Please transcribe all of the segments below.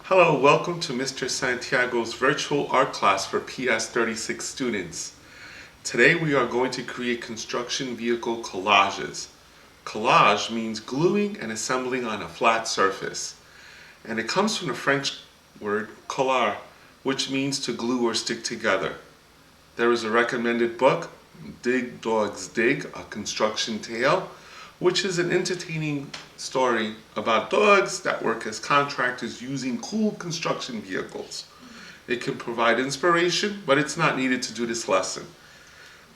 Hello, welcome to Mr. Santiago's virtual art class for PS36 students. Today we are going to create construction vehicle collages. Collage means gluing and assembling on a flat surface. And it comes from the French word coller, which means to glue or stick together. There is a recommended book, Dig Dogs Dig, a construction tale, which is an entertaining story about dogs that work as contractors using cool construction vehicles. It can provide inspiration, but it's not needed to do this lesson.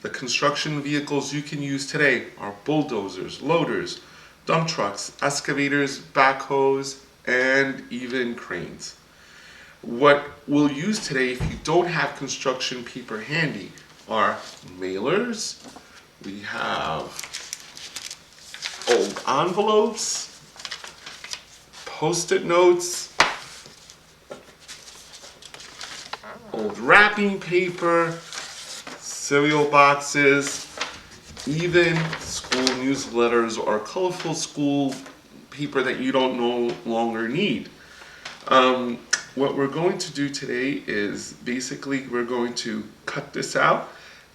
The construction vehicles you can use today are bulldozers, loaders, dump trucks, excavators, backhoes, and even cranes. What we'll use today if you don't have construction paper handy are mailers, we have old envelopes, post-it notes, old wrapping paper, cereal boxes, even school newsletters or colorful school paper that you don't no longer need. What we're going to do today is basically we're going to cut this out,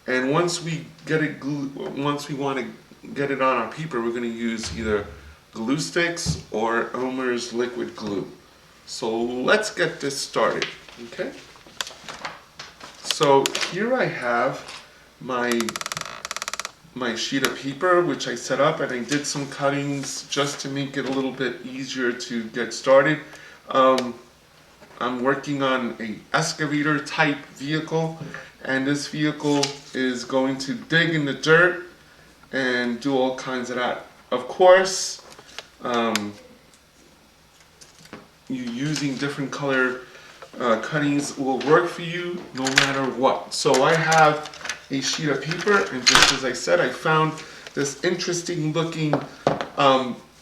and once we want to get it on our paper, we're going to use either glue sticks or Elmer's liquid glue. So let's get this started, okay? So here I have my sheet of paper, which I set up, and I did some cuttings just to make it a little bit easier to get started. I'm working on a excavator type vehicle, and this vehicle is going to dig in the dirt and do all kinds of that. Of course, you using different color cuttings will work for you no matter what. So I have a sheet of paper, and just as I said, I found this interesting looking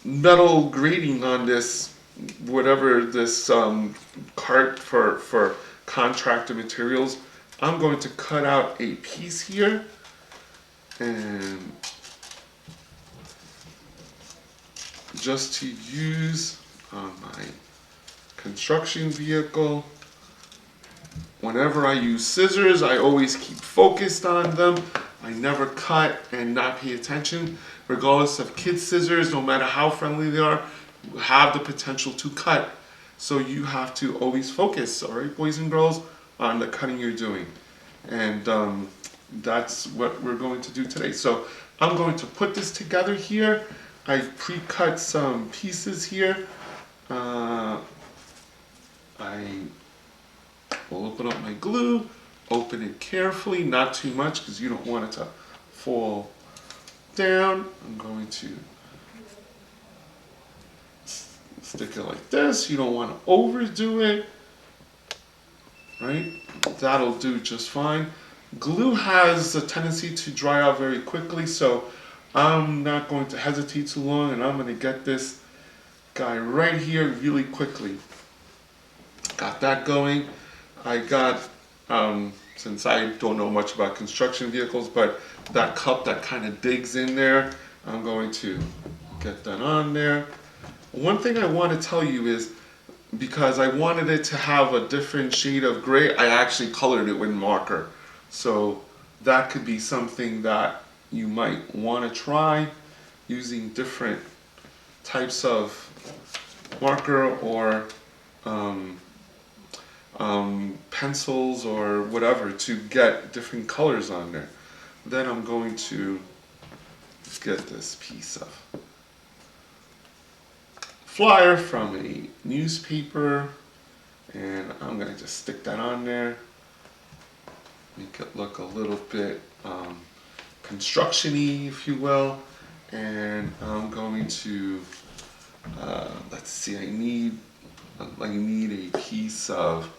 metal grating on this, whatever this cart for contractor materials. I'm going to cut out a piece here and just to use on my construction vehicle. Whenever I use scissors, I always keep focused on them. I never cut and not pay attention. Regardless of kid scissors, no matter how friendly they are, have the potential to cut. So you have to always focus, all right, boys and girls, on the cutting you're doing. And that's what we're going to do today. So I'm going to put this together here. I pre-cut some pieces here. I will open up my glue, open it carefully, not too much because you don't want it to fall down. I'm going to stick it like this. You don't want to overdo it, right? That'll do just fine. Glue has a tendency to dry out very quickly, so I'm not going to hesitate too long, and I'm going to get this guy right here really quickly. Got that going. I got, since I don't know much about construction vehicles, but that cup that kind of digs in there, I'm going to get that on there. One thing I want to tell you is, because I wanted it to have a different shade of gray, I actually colored it with marker. So that could be something that you might want to try, using different types of marker or pencils or whatever to get different colors on there. Then I'm going to get this piece of flyer from a newspaper, and I'm going to just stick that on there, make it look a little bit construction-y, if you will. And I'm going to let's see, I need a piece of,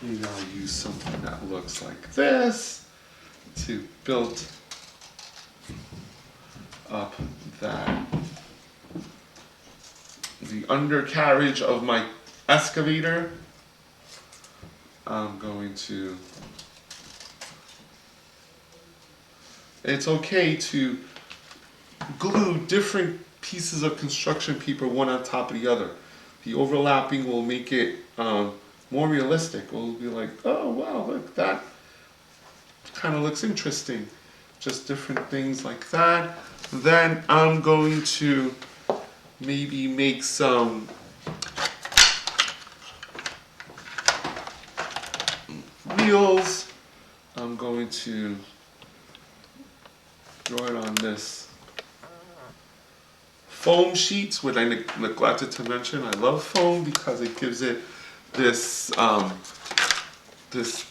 maybe I'll use something that looks like this to build up the undercarriage of my excavator. I'm going to, it's okay to glue different pieces of construction paper one on top of the other, The overlapping will make it more realistic. We'll be like, oh wow, look, that kind of looks interesting. Just different things like that. Then I'm going to maybe make some wheels. I'm going to draw it on this foam sheets, which I neglected to mention. I love foam because it gives it this this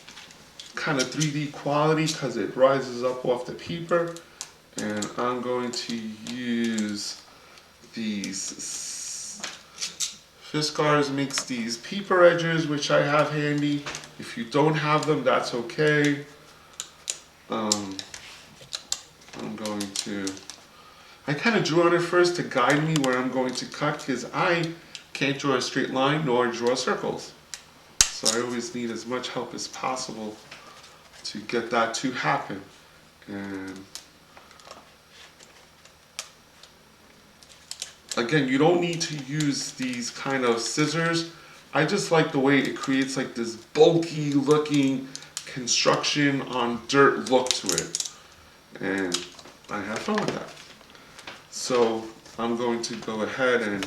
kind of 3D quality because it rises up off the paper. And I'm going to use these Fiskars makes these paper edges, which I have handy. If you don't have them, that's okay. I'm going to, I kind of drew on it first to guide me where I'm going to cut because I can't draw a straight line nor draw circles. So I always need as much help as possible to get that to happen. And again, you don't need to use these kind of scissors. I just like the way it creates like this bulky looking construction on dirt look to it. And I have fun with that. So I'm going to go ahead and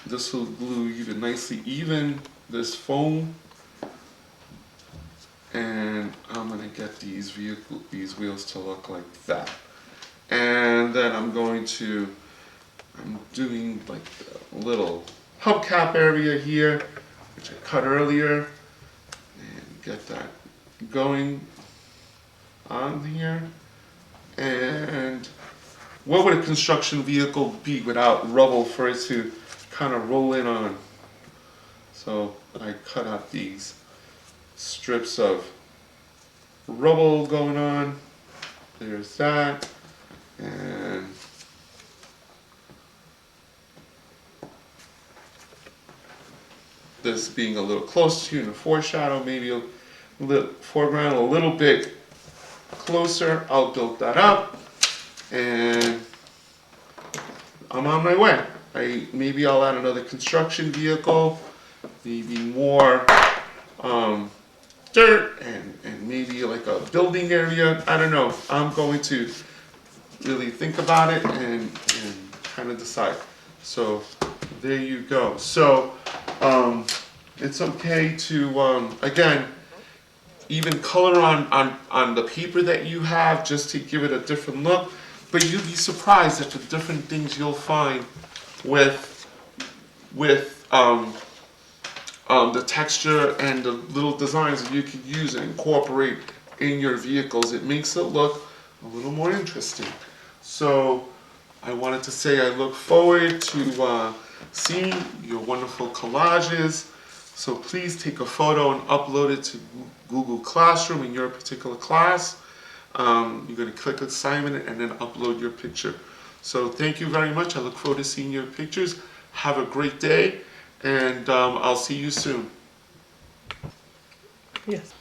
this will glue even nicely even this foam. And I'm gonna get these wheels to look like that. And then I'm doing like a little hubcap area here, which I cut earlier, and get that going on here. And what would a construction vehicle be without rubble for it to kind of roll in on? So I cut out these strips of rubble going on. There's that. And this being a little close to you in the foreshadow, maybe a little foreground a little bit closer. I'll build that up and I'm on my way. Maybe I'll add another construction vehicle, maybe more dirt and maybe like a building area. I don't know. I'm going to really think about it and kind of decide. So there you go. So it's okay to again even color on the paper that you have just to give it a different look, but you'd be surprised at the different things you'll find with the texture and the little designs that you can use and incorporate in your vehicles. It makes it look a little more interesting. So I wanted to say I look forward to seeing your wonderful collages. So please take a photo and upload it to Google Classroom in your particular class. You're going to click assignment and then upload your picture. So thank you very much. I look forward to seeing your pictures. Have a great day, and I'll see you soon. Yes.